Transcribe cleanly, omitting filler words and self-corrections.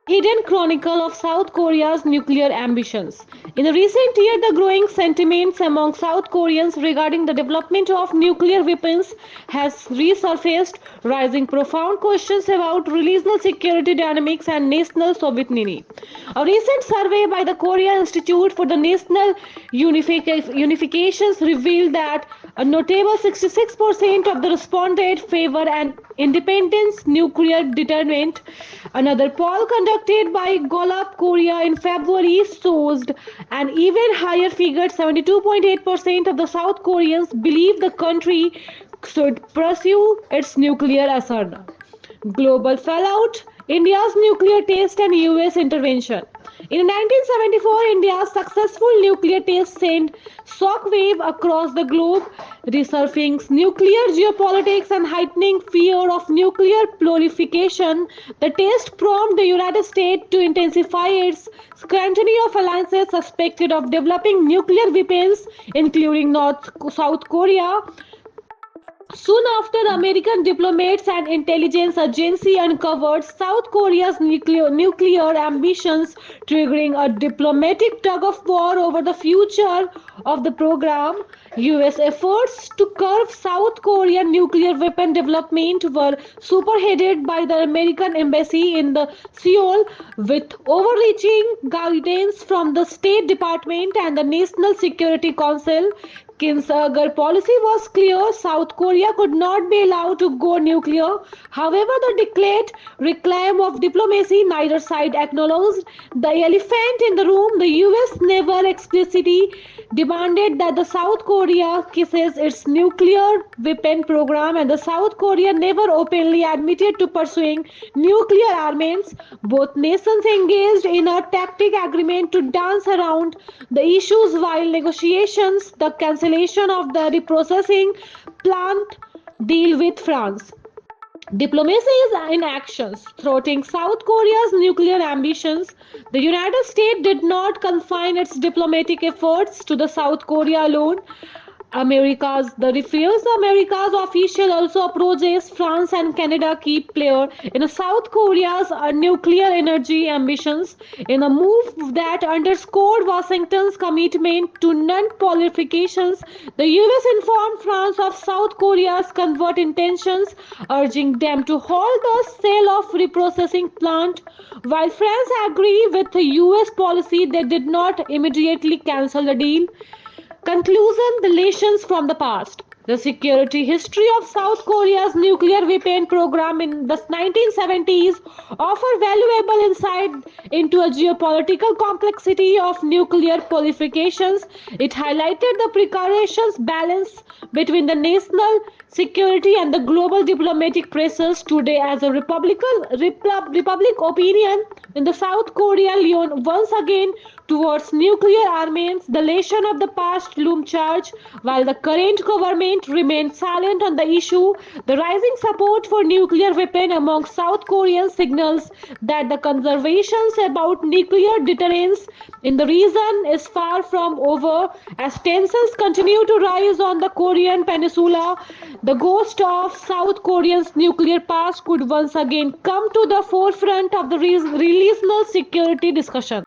Hidden chronicle of South Korea's nuclear ambitions. In the recent year, the growing sentiments among South Koreans regarding the development of nuclear weapons has resurfaced, raising profound questions about regional security dynamics and national sovereignty. A recent survey by the Korea Institute for the National Unifications revealed that a notable 66% of the respondents favor an independent nuclear deterrent. Another poll conducted by Gallup Korea in February shows an even higher figure. 72.8% of the South Koreans believe the country should pursue its nuclear arsenal. Global fallout, India's nuclear test and US intervention. In 1974, India's successful nuclear test sent shockwave across the globe, resurfacing nuclear geopolitics and heightening fear of nuclear proliferation. The test prompted the United States to intensify its scrutiny of alliances suspected of developing nuclear weapons, including North South Korea. Soon after, American diplomats and intelligence agency uncovered South Korea's nuclear ambitions, triggering a diplomatic tug-of-war over the future of the program. US efforts to curb South Korean nuclear weapon development were spearheaded by the American embassy in the Seoul, with overreaching guidance from the State Department and the National Security Council. Kinsagar policy was clear: South Korea could not be allowed to go nuclear. However, the declared reclaim of diplomacy, neither side acknowledged the elephant in the room. The US never explicitly demanded that the South Korea ceases its nuclear weapon program, and the South Korea never openly admitted to pursuing nuclear armaments. Both nations engaged in a tactic agreement to dance around the issues while negotiations, the cancellation of the reprocessing plant deal with France. Diplomacy is in actions, thwarting South Korea's nuclear ambitions. The United States did not confine its diplomatic efforts to the South Korea alone. America's official also approaches France and Canada, key player in South Korea's nuclear energy ambitions, in a move that underscored Washington's commitment to non-proliferations. The US informed France of South Korea's covert intentions, urging them to halt the sale of reprocessing plant. While France agreed with the US policy, they did not immediately cancel the deal. Conclusion: the lessons from the past. The security history of South Korea's nuclear weapon program in the 1970s offer valuable insight into a geopolitical complexity of nuclear proliferations. It highlighted the precarious balance between the national security and the global diplomatic pressures. Today, as a republic opinion in the South Korea lean once again towards nuclear armaments, the lesson of the past loom charge. While the current government remains silent on the issue, the rising support for nuclear weapons among South Koreans signals that the conversations about nuclear deterrence in the region is far from over. As tensions continue to rise on the Korean peninsula, the ghost of South Korea's nuclear past could once again come to the forefront of the regional security discussion.